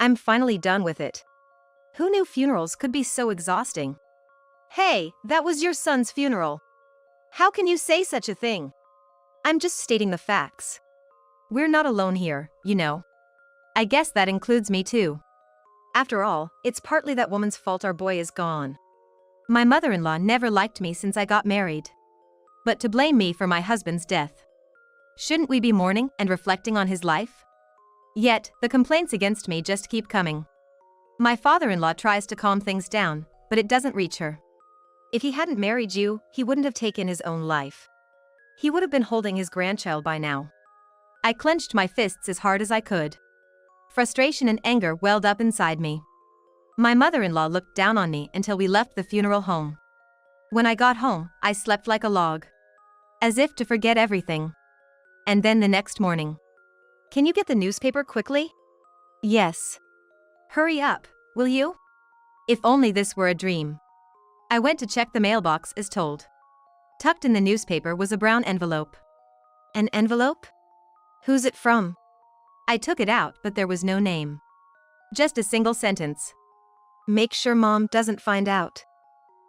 I'm finally done with it. Who knew funerals could be so exhausting? Hey, that was your son's funeral. How can you say such a thing? I'm just stating the facts. We're not alone here, you know. I guess that includes me too. After all, it's partly that woman's fault our boy is gone. My mother-in-law never liked me since I got married. But to blame me for my husband's death. Shouldn't we be mourning and reflecting on his life? Yet, the complaints against me just keep coming. My father-in-law tries to calm things down, but it doesn't reach her. If he hadn't married you, he wouldn't have taken his own life. He would have been holding his grandchild by now. I clenched my fists as hard as I could. Frustration and anger welled up inside me. My mother-in-law looked down on me until we left the funeral home. When I got home, I slept like a log. As if to forget everything. And then the next morning. Can you get the newspaper quickly? Yes. Hurry up, will you? If only this were a dream. I went to check the mailbox as told. Tucked in the newspaper was a brown envelope. An envelope? Who's it from? I took it out, but there was no name. Just a single sentence. Make sure Mom doesn't find out.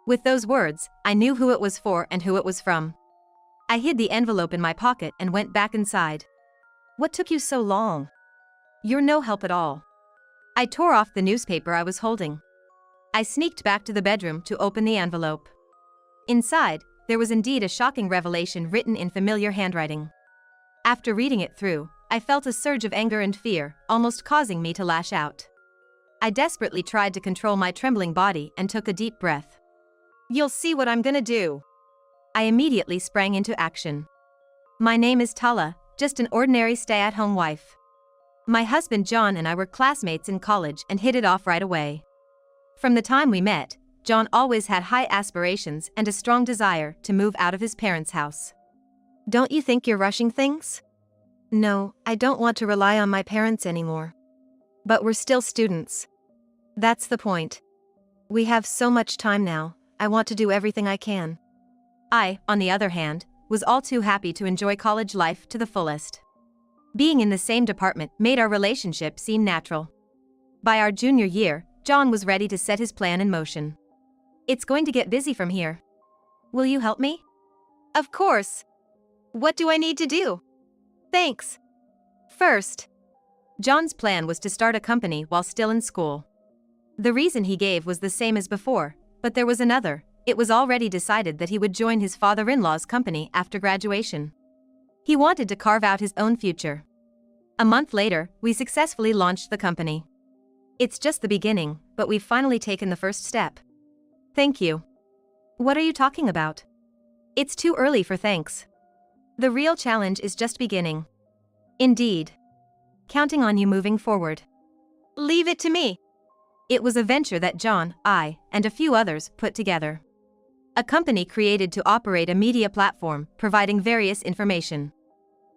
With those words, I knew who it was for and who it was from. I hid the envelope in my pocket and went back inside. What took you so long? You're no help at all. I tore off the newspaper I was holding. I sneaked back to the bedroom to open the envelope. Inside, there was indeed a shocking revelation written in familiar handwriting. After reading it through, I felt a surge of anger and fear, almost causing me to lash out. I desperately tried to control my trembling body and took a deep breath. You'll see what I'm gonna do. I immediately sprang into action. My name is Tala, just an ordinary stay-at-home wife. My husband John and I were classmates in college and hit it off right away. From the time we met, John always had high aspirations and a strong desire to move out of his parents' house. Don't you think you're rushing things? No, I don't want to rely on my parents anymore. But we're still students. That's the point. We have so much time now, I want to do everything I can. I, on the other hand, was all too happy to enjoy college life to the fullest. Being in the same department made our relationship seem natural. By our junior year, John was ready to set his plan in motion. It's going to get busy from here. Will you help me? Of course. What do I need to do? Thanks. First, John's plan was to start a company while still in school. The reason he gave was the same as before, but there was another. It was already decided that he would join his father-in-law's company after graduation. He wanted to carve out his own future. A month later, we successfully launched the company. It's just the beginning, but we've finally taken the first step. Thank you. What are you talking about? It's too early for thanks. The real challenge is just beginning. Indeed. Counting on you moving forward. Leave it to me. It was a venture that John, I, and a few others put together. A company created to operate a media platform providing various information.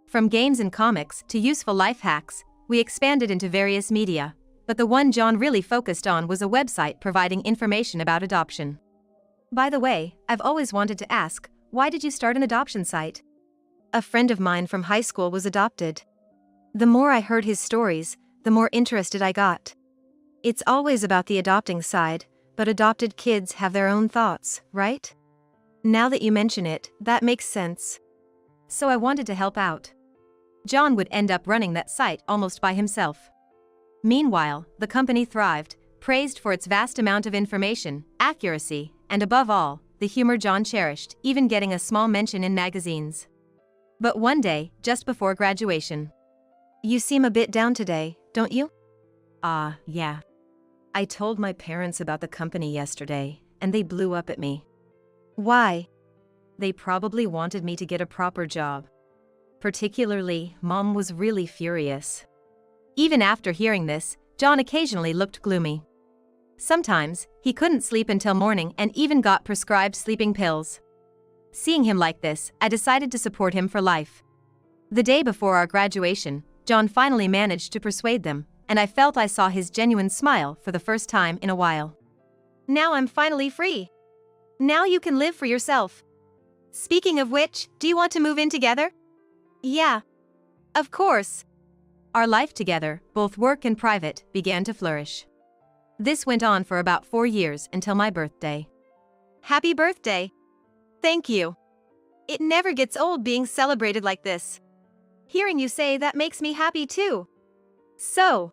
From games and comics to useful life hacks, we expanded into various media, but the one John really focused on was a website providing information about adoption. By the way, I've always wanted to ask, why did you start an adoption site? A friend of mine from high school was adopted. The more I heard his stories, the more interested I got. It's always about the adopting side, but adopted kids have their own thoughts, right? Now that you mention it, that makes sense. So I wanted to help out. John would end up running that site almost by himself. Meanwhile, the company thrived, praised for its vast amount of information, accuracy, and above all, the humor John cherished, even getting a small mention in magazines. But one day, just before graduation. You seem a bit down today, don't you? Yeah. I told my parents about the company yesterday, and they blew up at me. Why? They probably wanted me to get a proper job. Particularly, Mom was really furious. Even after hearing this, John occasionally looked gloomy. Sometimes, he couldn't sleep until morning and even got prescribed sleeping pills. Seeing him like this, I decided to support him for life. The day before our graduation, John finally managed to persuade them, and I felt I saw his genuine smile for the first time in a while. Now I'm finally free. Now you can live for yourself. Speaking of which, do you want to move in together? Yeah. Of course. Our life together, both work and private, began to flourish. This went on for about 4 years until my birthday. Happy birthday! Thank you. It never gets old being celebrated like this. Hearing you say that makes me happy too. So,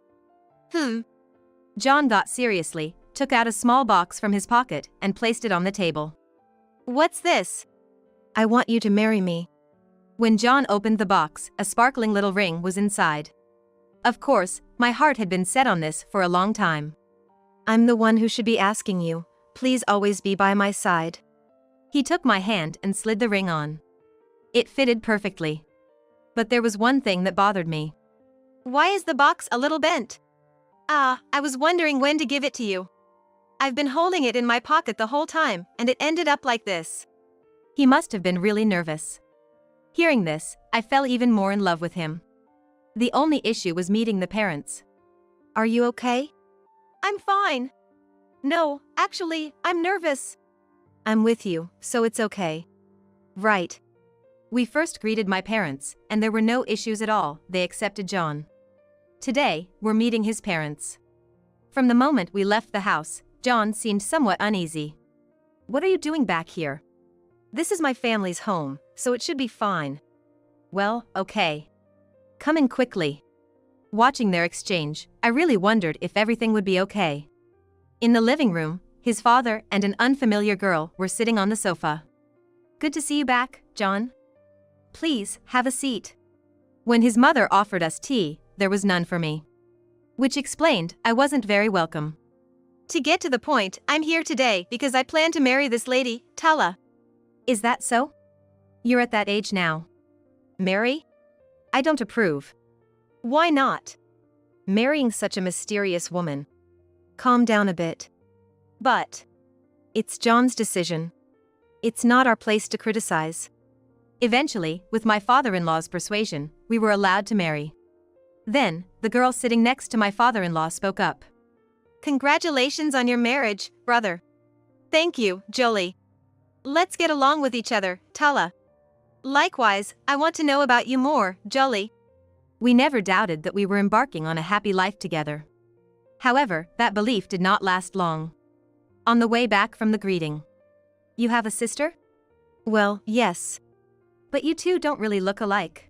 John got seriously, took out a small box from his pocket and placed it on the table. What's this? I want you to marry me. When John opened the box, a sparkling little ring was inside. Of course, my heart had been set on this for a long time. I'm the one who should be asking you. Please always be by my side. He took my hand and slid the ring on. It fitted perfectly. But there was one thing that bothered me. Why is the box a little bent? I was wondering when to give it to you. I've been holding it in my pocket the whole time, and it ended up like this. He must have been really nervous. Hearing this, I fell even more in love with him. The only issue was meeting the parents. Are you okay? I'm fine. No, actually, I'm nervous. I'm with you, so it's okay. Right. We first greeted my parents, and there were no issues at all. They accepted John. Today, we're meeting his parents. From the moment we left the house, John seemed somewhat uneasy. What are you doing back here? This is my family's home, so it should be fine. Well, okay. Come in quickly. Watching their exchange, I really wondered if everything would be okay. In the living room, his father and an unfamiliar girl were sitting on the sofa. Good to see you back, John. Please, have a seat. When his mother offered us tea, there was none for me. Which explained I wasn't very welcome. To get to the point, I'm here today because I plan to marry this lady, Tala. Is that so? You're at that age now. Marry? I don't approve. Why not? Marrying such a mysterious woman. Calm down a bit. But it's John's decision. It's not our place to criticize. Eventually, with my father-in-law's persuasion, we were allowed to marry. Then, the girl sitting next to my father-in-law spoke up. Congratulations on your marriage, brother. Thank you, Jolie. Let's get along with each other, Tala. Likewise, I want to know about you more, Jolie. We never doubted that we were embarking on a happy life together. However, that belief did not last long. On the way back from the greeting. You have a sister? Well, yes. But you two don't really look alike.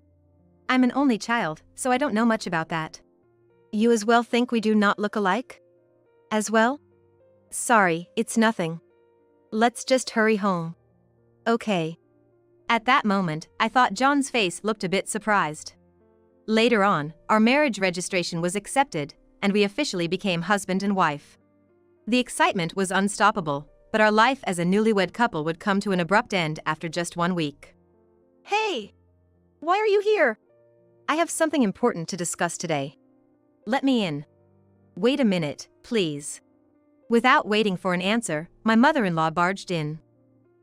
I'm an only child, so I don't know much about that. You as well think we do not look alike? As well? Sorry, it's nothing. Let's just hurry home. Okay. At that moment, I thought John's face looked a bit surprised. Later on, our marriage registration was accepted, and we officially became husband and wife. The excitement was unstoppable, but our life as a newlywed couple would come to an abrupt end after just 1 week. Hey! Why are you here? I have something important to discuss today. Let me in. Wait a minute, please. Without waiting for an answer, my mother-in-law barged in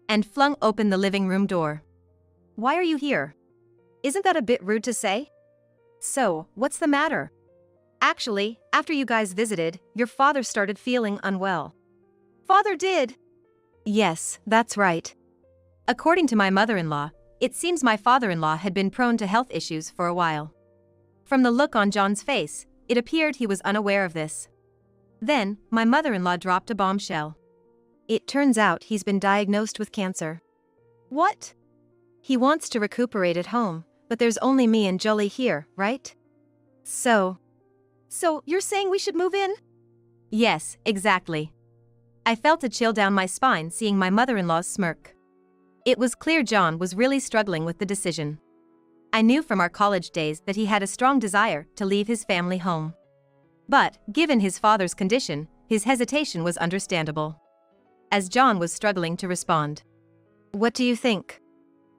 and flung open the living room door. Why are you here? Isn't that a bit rude to say? So, what's the matter? Actually, after you guys visited, your father started feeling unwell. Father did? Yes, that's right. According to my mother-in-law, it seems my father-in-law had been prone to health issues for a while. From the look on John's face, it appeared he was unaware of this. Then, my mother-in-law dropped a bombshell. It turns out he's been diagnosed with cancer. What? He wants to recuperate at home, but there's only me and Jolie here, right? So, you're saying we should move in? Yes, exactly. I felt a chill down my spine seeing my mother-in-law's smirk. It was clear John was really struggling with the decision. I knew from our college days that he had a strong desire to leave his family home. But, given his father's condition, his hesitation was understandable. As John was struggling to respond. What do you think?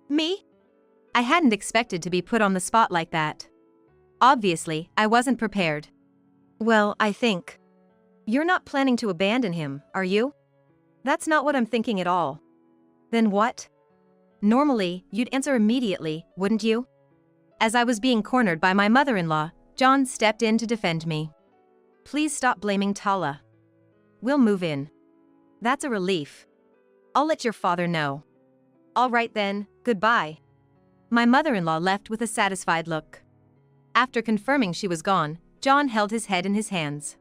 Me? I hadn't expected to be put on the spot like that. Obviously, I wasn't prepared. Well, I think. You're not planning to abandon him, are you? That's not what I'm thinking at all. Then what? Normally, you'd answer immediately, wouldn't you? As I was being cornered by my mother-in-law, John stepped in to defend me. Please stop blaming Tala. We'll move in. That's a relief. I'll let your father know. All right then, goodbye. My mother-in-law left with a satisfied look. After confirming she was gone, John held his head in his hands.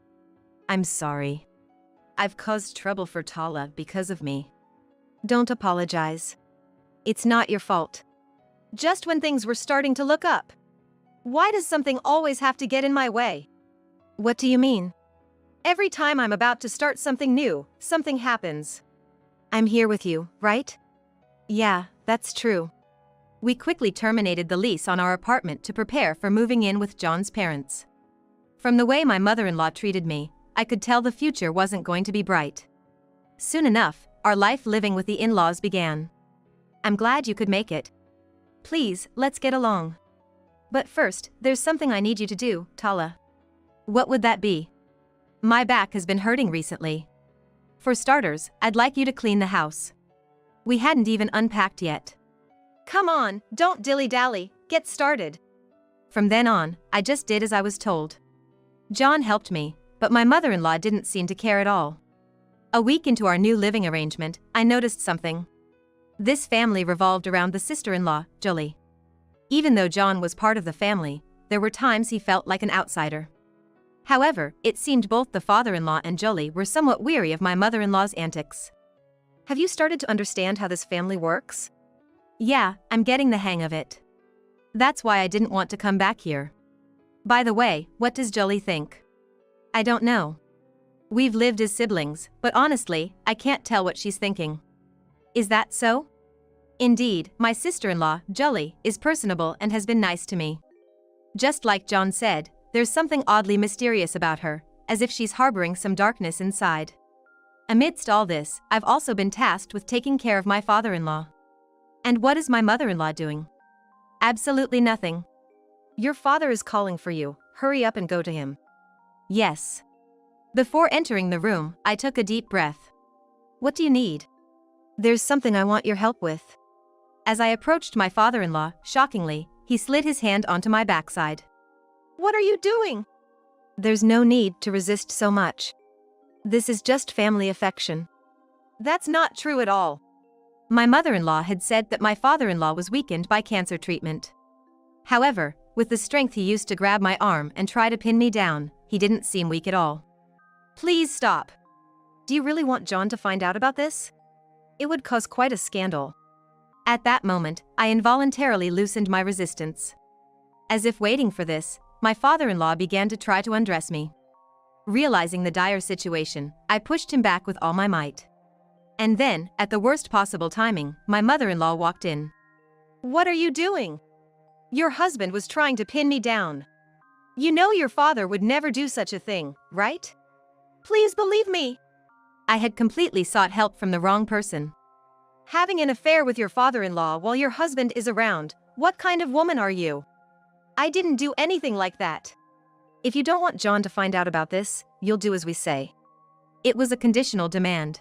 I'm sorry. I've caused trouble for Tala because of me. Don't apologize. It's not your fault. Just when things were starting to look up. Why does something always have to get in my way? What do you mean? Every time I'm about to start something new, something happens. I'm here with you, right? Yeah, that's true. We quickly terminated the lease on our apartment to prepare for moving in with John's parents. From the way my mother-in-law treated me, I could tell the future wasn't going to be bright. Soon enough, our life living with the in-laws began. I'm glad you could make it. Please, let's get along. But first, there's something I need you to do, Tala. What would that be? My back has been hurting recently. For starters, I'd like you to clean the house. We hadn't even unpacked yet. Come on, don't dilly-dally, get started. From then on, I just did as I was told. John helped me, but my mother-in-law didn't seem to care at all. A week into our new living arrangement, I noticed something. This family revolved around the sister-in-law, Jolie. Even though John was part of the family, there were times he felt like an outsider. However, it seemed both the father-in-law and Jolie were somewhat weary of my mother-in-law's antics. Have you started to understand how this family works? Yeah, I'm getting the hang of it. That's why I didn't want to come back here. By the way, what does Jolie think? I don't know. We've lived as siblings, but honestly, I can't tell what she's thinking. Is that so? Indeed, my sister-in-law, Jolie, is personable and has been nice to me. Just like John said, there's something oddly mysterious about her, as if she's harboring some darkness inside. Amidst all this, I've also been tasked with taking care of my father-in-law. And what is my mother-in-law doing? Absolutely nothing. Your father is calling for you, hurry up and go to him. Yes. Before entering the room, I took a deep breath. What do you need? There's something I want your help with. As I approached my father-in-law, shockingly, he slid his hand onto my backside. What are you doing? There's no need to resist so much. This is just family affection. That's not true at all. My mother-in-law had said that my father-in-law was weakened by cancer treatment. However, with the strength he used to grab my arm and try to pin me down, he didn't seem weak at all. Please stop. Do you really want John to find out about this? It would cause quite a scandal. At that moment, I involuntarily loosened my resistance. As if waiting for this, my father-in-law began to try to undress me. Realizing the dire situation, I pushed him back with all my might. And then, at the worst possible timing, my mother-in-law walked in. What are you doing? Your husband was trying to pin me down. You know your father would never do such a thing, right? Please believe me. I had completely sought help from the wrong person. Having an affair with your father-in-law while your husband is around, what kind of woman are you? I didn't do anything like that. If you don't want John to find out about this, you'll do as we say. It was a conditional demand.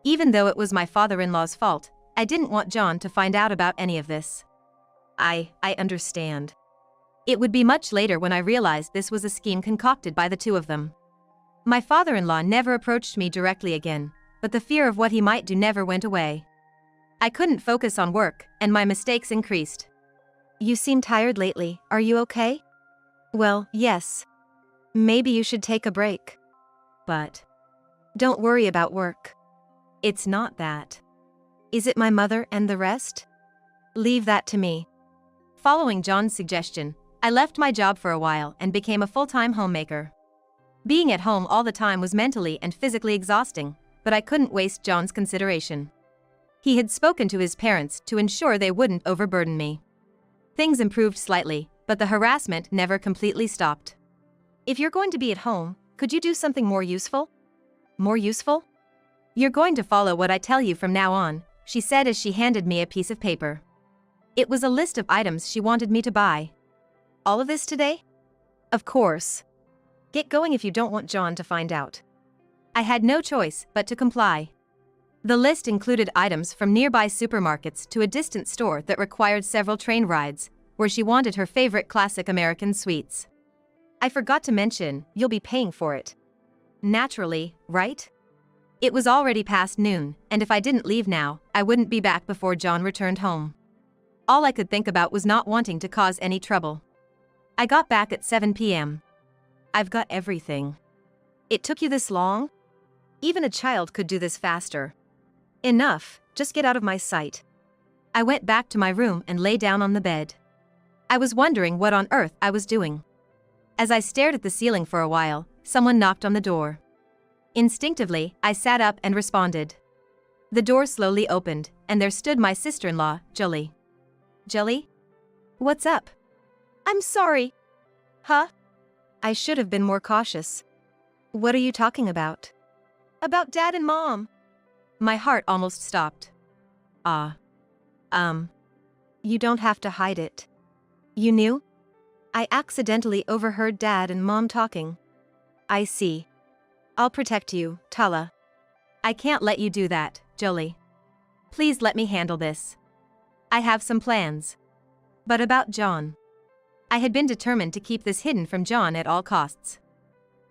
Even though it was my father-in-law's fault, I didn't want John to find out about any of this. I understand. It would be much later when I realized this was a scheme concocted by the two of them. My father-in-law never approached me directly again, but the fear of what he might do never went away. I couldn't focus on work, and my mistakes increased. You seem tired lately, are you okay? Well, yes. Maybe you should take a break. But don't worry about work. It's not that. Is it my mother and the rest? Leave that to me. Following John's suggestion, I left my job for a while and became a full-time homemaker. Being at home all the time was mentally and physically exhausting, but I couldn't waste John's consideration. He had spoken to his parents to ensure they wouldn't overburden me. Things improved slightly, but the harassment never completely stopped. If you're going to be at home, could you do something more useful? More useful? You're going to follow what I tell you from now on, she said as she handed me a piece of paper. It was a list of items she wanted me to buy. All of this today? Of course. Get going if you don't want John to find out. I had no choice but to comply. The list included items from nearby supermarkets to a distant store that required several train rides, where she wanted her favorite classic American sweets. I forgot to mention, you'll be paying for it. Naturally, right? It was already past noon, and if I didn't leave now, I wouldn't be back before John returned home. All I could think about was not wanting to cause any trouble. I got back at 7 p.m. I've got everything. It took you this long? Even a child could do this faster. Enough, just get out of my sight. I went back to my room and lay down on the bed. I was wondering what on earth I was doing. As I stared at the ceiling for a while, someone knocked on the door. Instinctively, I sat up and responded. The door slowly opened, and there stood my sister-in-law, Julie. Julie? What's up? I'm sorry. Huh? I should have been more cautious. What are you talking about? About Dad and Mom. My heart almost stopped. You don't have to hide it. You knew? I accidentally overheard Dad and Mom talking. I see. I'll protect you, Tala. I can't let you do that, Jolie. Please let me handle this. I have some plans. But about John. I had been determined to keep this hidden from John at all costs.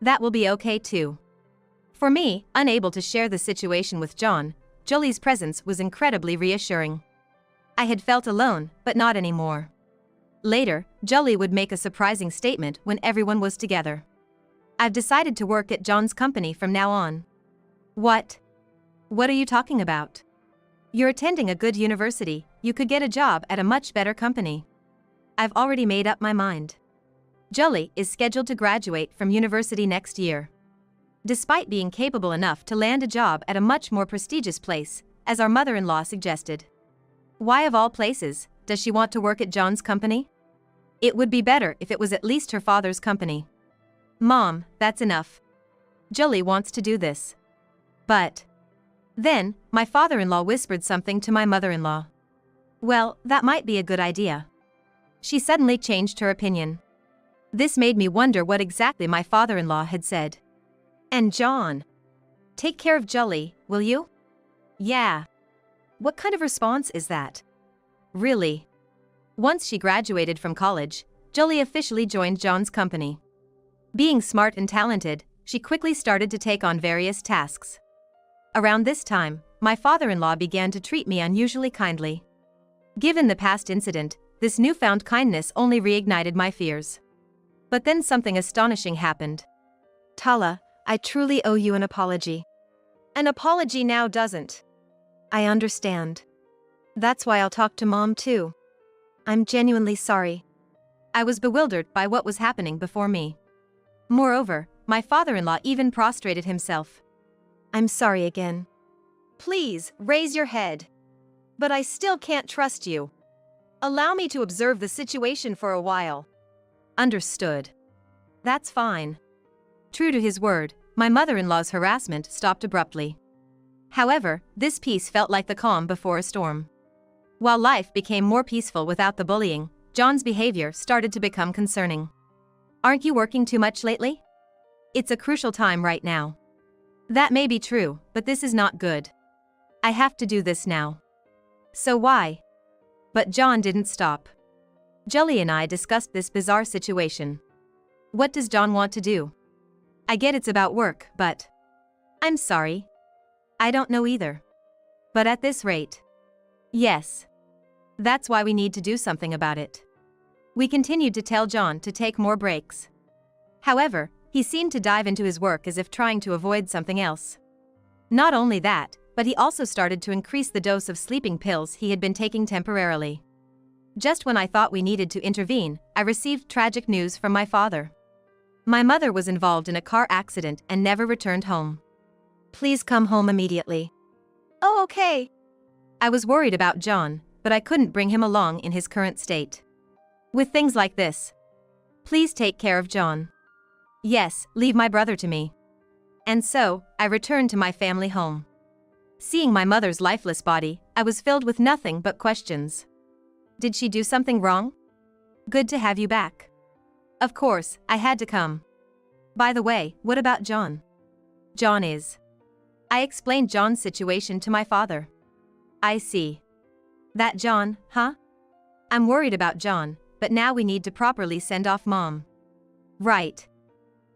That will be okay too. For me, unable to share the situation with John, Jolie's presence was incredibly reassuring. I had felt alone, but not anymore. Later, Jolie would make a surprising statement when everyone was together. I've decided to work at John's company from now on. What? What are you talking about? You're attending a good university, you could get a job at a much better company. I've already made up my mind. Jolie is scheduled to graduate from university next year. Despite being capable enough to land a job at a much more prestigious place, as our mother-in-law suggested. Why of all places, does she want to work at John's company? It would be better if it was at least her father's company. Mom, that's enough. Jolie wants to do this. But. Then, my father-in-law whispered something to my mother-in-law. Well, that might be a good idea. She suddenly changed her opinion. This made me wonder what exactly my father-in-law had said. And John. Take care of Jolie, will you? Yeah. What kind of response is that? Really? Once she graduated from college, Jolie officially joined John's company. Being smart and talented, she quickly started to take on various tasks. Around this time, my father-in-law began to treat me unusually kindly. Given the past incident, this newfound kindness only reignited my fears. But then something astonishing happened. Tala, I truly owe you an apology. An apology now doesn't. I understand. That's why I'll talk to Mom too. I'm genuinely sorry. I was bewildered by what was happening before me. Moreover, my father-in-law even prostrated himself. I'm sorry again. Please, raise your head. But I still can't trust you. Allow me to observe the situation for a while. Understood. That's fine. True to his word, my mother-in-law's harassment stopped abruptly. However, this peace felt like the calm before a storm. While life became more peaceful without the bullying, John's behavior started to become concerning. Aren't you working too much lately? It's a crucial time right now. That may be true, but this is not good. I have to do this now. So why? But John didn't stop. Jolie and I discussed this bizarre situation. What does John want to do? I get it's about work, but... I'm sorry. I don't know either. But at this rate... Yes. That's why we need to do something about it. We continued to tell John to take more breaks. However, he seemed to dive into his work as if trying to avoid something else. Not only that, but he also started to increase the dose of sleeping pills he had been taking temporarily. Just when I thought we needed to intervene, I received tragic news from my father. My mother was involved in a car accident and never returned home. Please come home immediately. Oh, okay. I was worried about John, but I couldn't bring him along in his current state. With things like this. Please take care of John. Yes, leave my brother to me. And so, I returned to my family home. Seeing my mother's lifeless body, I was filled with nothing but questions. Did she do something wrong? Good to have you back. Of course, I had to come. By the way, what about John? John is. I explained John's situation to my father. I see. That John, huh? I'm worried about John, but now we need to properly send off Mom. Right.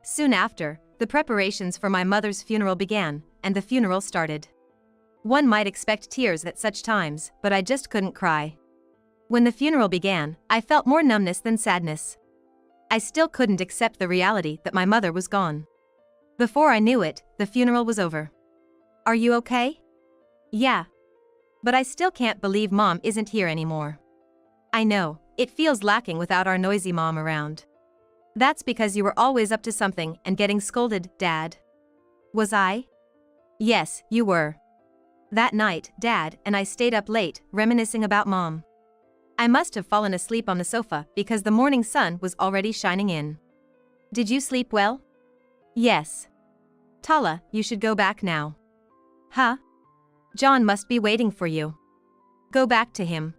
Soon after, the preparations for my mother's funeral began, and the funeral started. One might expect tears at such times, but I just couldn't cry. When the funeral began, I felt more numbness than sadness. I still couldn't accept the reality that my mother was gone. Before I knew it, the funeral was over. Are you okay? Yeah. But I still can't believe Mom isn't here anymore. I know, it feels lacking without our noisy mom around. That's because you were always up to something and getting scolded, Dad. Was I? Yes, you were. That night, Dad and I stayed up late, reminiscing about Mom. I must have fallen asleep on the sofa because the morning sun was already shining in. Did you sleep well? Yes. Tala, you should go back now. Huh? John must be waiting for you. Go back to him.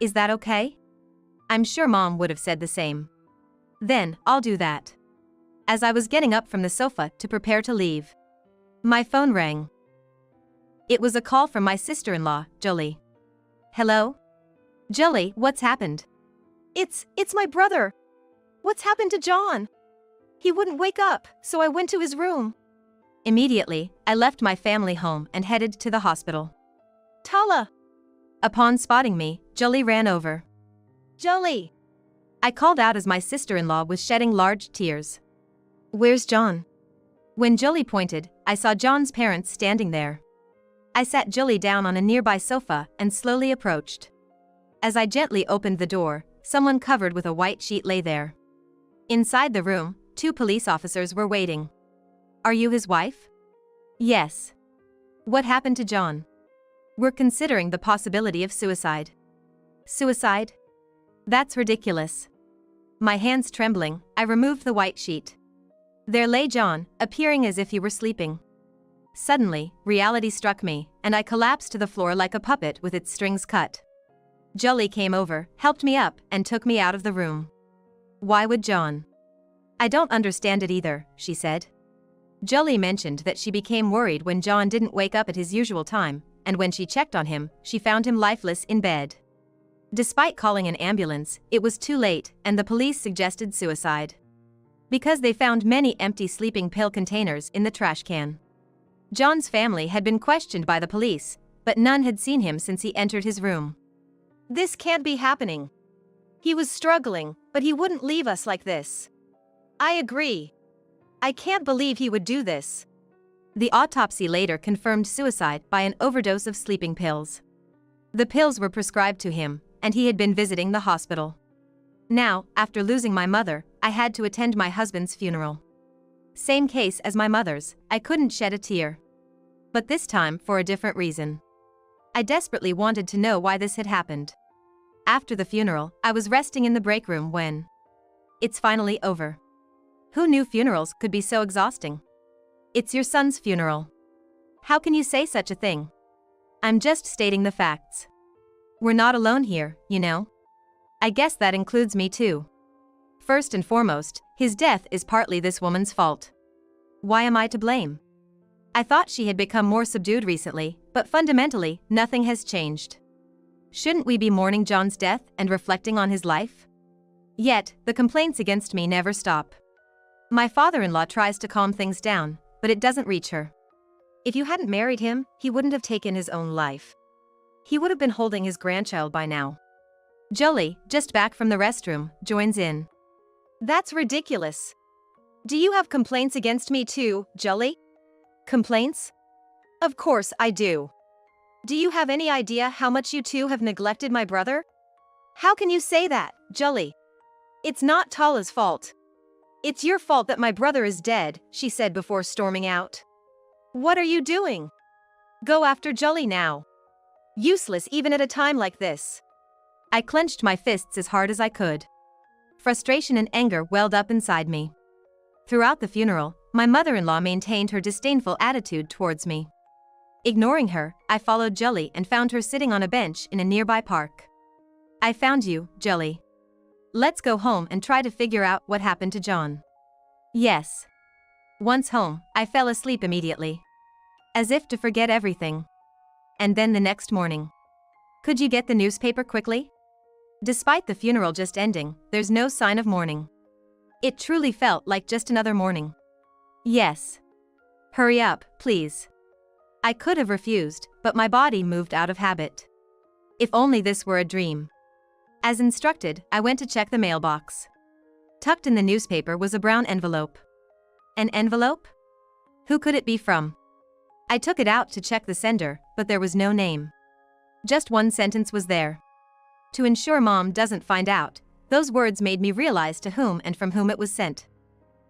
Is that okay? I'm sure Mom would have said the same. Then, I'll do that. As I was getting up from the sofa to prepare to leave, my phone rang. It was a call from my sister-in-law, Jolie. Hello? Jolie, what's happened? It's my brother. What's happened to John? He wouldn't wake up, so I went to his room. Immediately, I left my family home and headed to the hospital. Tala! Upon spotting me, Jolie ran over. Jolie! I called out as my sister-in-law was shedding large tears. Where's John? When Jolie pointed, I saw John's parents standing there. I sat Jolie down on a nearby sofa and slowly approached. As I gently opened the door, someone covered with a white sheet lay there. Inside the room, 2 police officers were waiting. Are you his wife? Yes. What happened to John? We're considering the possibility of suicide. Suicide? That's ridiculous. My hands trembling, I removed the white sheet. There lay John, appearing as if he were sleeping. Suddenly, reality struck me, and I collapsed to the floor like a puppet with its strings cut. Jolie came over, helped me up, and took me out of the room. Why would John? I don't understand it either, she said. Jolie mentioned that she became worried when John didn't wake up at his usual time, and when she checked on him, she found him lifeless in bed. Despite calling an ambulance, it was too late, and the police suggested suicide. Because they found many empty sleeping pill containers in the trash can. John's family had been questioned by the police, but none had seen him since he entered his room. This can't be happening. He was struggling, but he wouldn't leave us like this. I agree. I can't believe he would do this. The autopsy later confirmed suicide by an overdose of sleeping pills. The pills were prescribed to him, and he had been visiting the hospital. Now, after losing my mother, I had to attend my husband's funeral. Same case as my mother's, I couldn't shed a tear. But this time for a different reason. I desperately wanted to know why this had happened. After the funeral, I was resting in the break room when it's finally over. Who knew funerals could be so exhausting? It's your son's funeral. How can you say such a thing? I'm just stating the facts. We're not alone here, you know. I guess that includes me too. First and foremost, his death is partly this woman's fault. Why am I to blame? I thought she had become more subdued recently, but fundamentally, nothing has changed. Shouldn't we be mourning John's death and reflecting on his life? Yet, the complaints against me never stop. My father-in-law tries to calm things down, but it doesn't reach her. If you hadn't married him, he wouldn't have taken his own life. He would have been holding his grandchild by now. Jolie, just back from the restroom, joins in. That's ridiculous. Do you have complaints against me too, Jolie? Complaints? Of course I do. Do you have any idea how much you two have neglected my brother? How can you say that, Jolie? It's not Tala's fault. It's your fault that my brother is dead, she said before storming out. What are you doing? Go after Jolie now. Useless even at a time like this. I clenched my fists as hard as I could. Frustration and anger welled up inside me. Throughout the funeral, my mother-in-law maintained her disdainful attitude towards me. Ignoring her, I followed Jolie and found her sitting on a bench in a nearby park. I found you, Jolie. Let's go home and try to figure out what happened to John. Yes. Once home, I fell asleep immediately. As if to forget everything. And then the next morning. Could you get the newspaper quickly? Despite the funeral just ending, there's no sign of mourning. It truly felt like just another morning. Yes. Hurry up, please. I could have refused, but my body moved out of habit. If only this were a dream. As instructed, I went to check the mailbox. Tucked in the newspaper was a brown envelope. An envelope? Who could it be from? I took it out to check the sender, but there was no name. Just one sentence was there. To ensure Mom doesn't find out, those words made me realize to whom and from whom it was sent.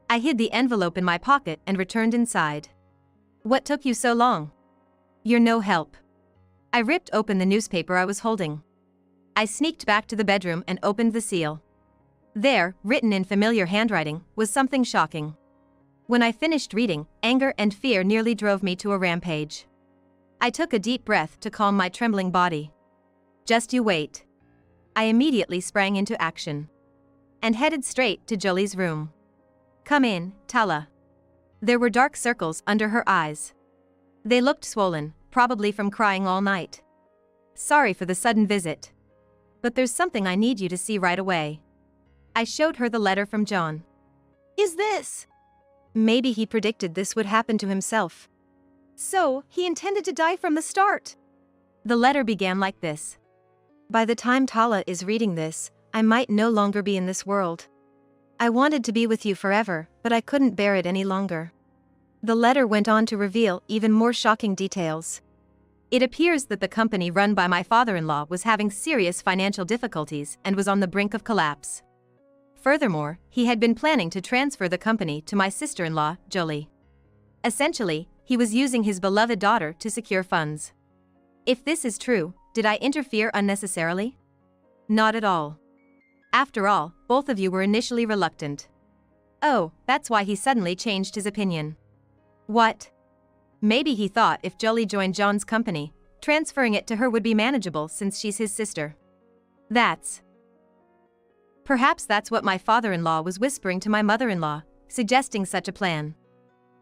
I hid the envelope in my pocket and returned inside. What took you so long? You're no help. I ripped open the newspaper I was holding. I sneaked back to the bedroom and opened the seal. There, written in familiar handwriting, was something shocking. When I finished reading, anger and fear nearly drove me to a rampage. I took a deep breath to calm my trembling body. Just you wait. I immediately sprang into action and headed straight to Jolie's room. Come in, Tala. There were dark circles under her eyes. They looked swollen, probably from crying all night. Sorry for the sudden visit. But there's something I need you to see right away. I showed her the letter from John. Is this? Maybe he predicted this would happen to himself. So, he intended to die from the start. The letter began like this. By the time Tala is reading this, I might no longer be in this world. I wanted to be with you forever, but I couldn't bear it any longer. The letter went on to reveal even more shocking details. It appears that the company run by my father-in-law was having serious financial difficulties and was on the brink of collapse. Furthermore, he had been planning to transfer the company to my sister-in-law, Jolie. Essentially, he was using his beloved daughter to secure funds. If this is true, did I interfere unnecessarily? Not at all. After all, both of you were initially reluctant. Oh, that's why he suddenly changed his opinion. What? Maybe he thought if Jolie joined John's company, transferring it to her would be manageable since she's his sister. Perhaps that's what my father-in-law was whispering to my mother-in-law, suggesting such a plan.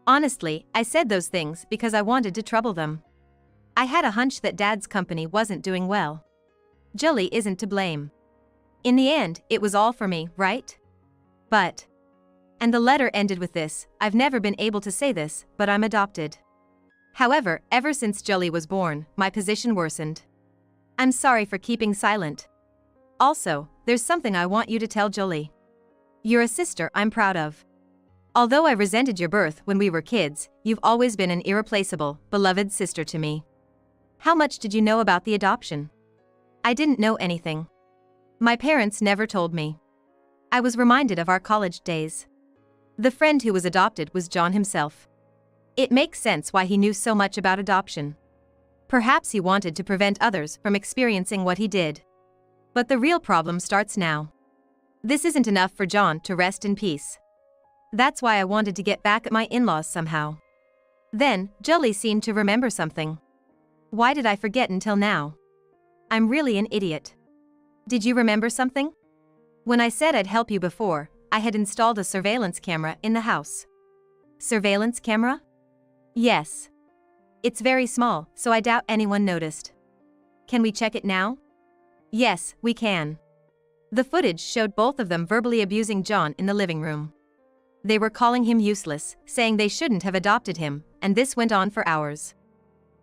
Honestly, I said those things because I wanted to trouble them. I had a hunch that Dad's company wasn't doing well. Jolie isn't to blame. In the end, it was all for me, right? But. And the letter ended with this: I've never been able to say this, but I'm adopted. However, ever since Jolie was born, my position worsened. I'm sorry for keeping silent. Also, there's something I want you to tell Jolie. You're a sister I'm proud of. Although I resented your birth when we were kids, you've always been an irreplaceable, beloved sister to me. How much did you know about the adoption? I didn't know anything. My parents never told me. I was reminded of our college days. The friend who was adopted was John himself. It makes sense why he knew so much about adoption. Perhaps he wanted to prevent others from experiencing what he did. But the real problem starts now. This isn't enough for John to rest in peace. That's why I wanted to get back at my in-laws somehow. Then, Jolie seemed to remember something. Why did I forget until now? I'm really an idiot. Did you remember something? When I said I'd help you before, I had installed a surveillance camera in the house. Surveillance camera? Yes. It's very small, so I doubt anyone noticed. Can we check it now? Yes, we can. The footage showed both of them verbally abusing John in the living room. They were calling him useless, saying they shouldn't have adopted him, and this went on for hours.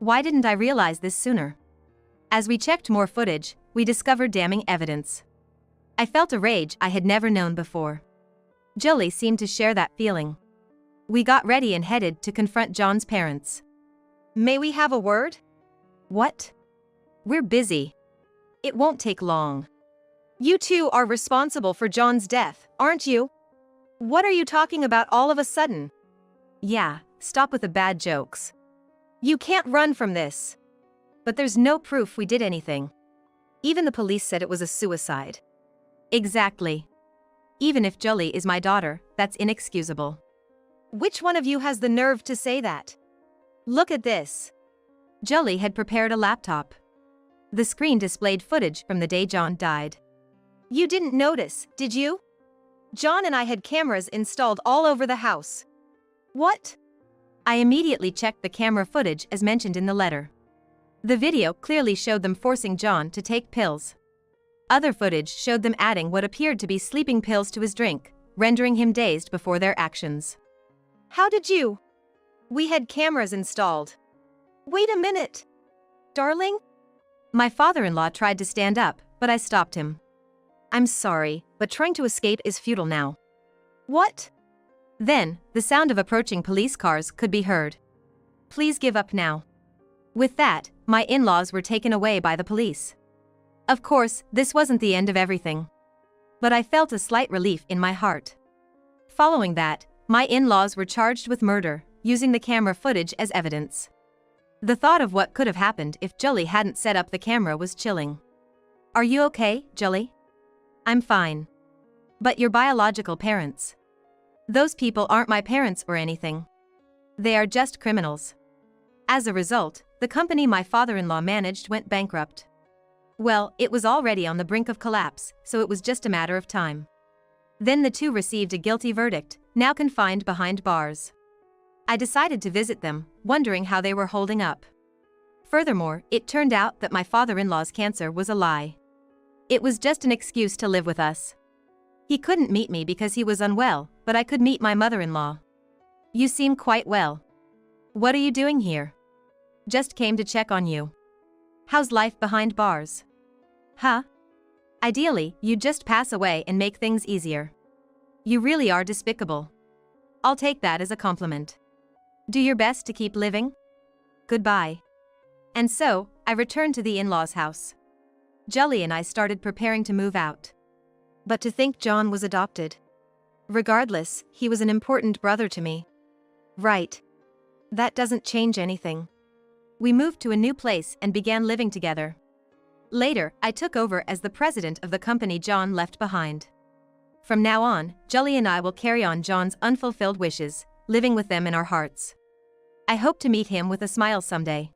Why didn't I realize this sooner? As we checked more footage, we discovered damning evidence. I felt a rage I had never known before. Jolie seemed to share that feeling. We got ready and headed to confront John's parents. May we have a word? What? We're busy. It won't take long. You two are responsible for John's death, aren't you? What are you talking about all of a sudden? Yeah, stop with the bad jokes. You can't run from this. But there's no proof we did anything. Even the police said it was a suicide. Exactly. Even if Jolie is my daughter, that's inexcusable. Which one of you has the nerve to say that? Look at this. Jolie had prepared a laptop. The screen displayed footage from the day John died. You didn't notice, did you? John and I had cameras installed all over the house. What? I immediately checked the camera footage as mentioned in the letter. The video clearly showed them forcing John to take pills. Other footage showed them adding what appeared to be sleeping pills to his drink, rendering him dazed before their actions. How did you? We had cameras installed. Wait a minute. Darling? My father-in-law tried to stand up, but I stopped him. I'm sorry, but trying to escape is futile now. What? Then, the sound of approaching police cars could be heard. Please give up now. With that, my in-laws were taken away by the police. Of course, this wasn't the end of everything. But I felt a slight relief in my heart. Following that, my in-laws were charged with murder, using the camera footage as evidence. The thought of what could have happened if Julie hadn't set up the camera was chilling. Are you okay, Julie? I'm fine. But your biological parents? Those people aren't my parents or anything. They are just criminals. As a result, the company my father-in-law managed went bankrupt. Well, it was already on the brink of collapse, so it was just a matter of time. Then the two received a guilty verdict, now confined behind bars. I decided to visit them, wondering how they were holding up. Furthermore, it turned out that my father-in-law's cancer was a lie. It was just an excuse to live with us. He couldn't meet me because he was unwell, but I could meet my mother-in-law. You seem quite well. What are you doing here? Just came to check on you. How's life behind bars? Huh? Ideally, you'd just pass away and make things easier. You really are despicable. I'll take that as a compliment. Do your best to keep living. Goodbye. And so, I returned to the in-laws' house. Julie and I started preparing to move out. But to think John was adopted. Regardless, he was an important brother to me. Right. That doesn't change anything. We moved to a new place and began living together. Later, I took over as the president of the company John left behind. From now on, Julie and I will carry on John's unfulfilled wishes, living with them in our hearts. I hope to meet him with a smile someday.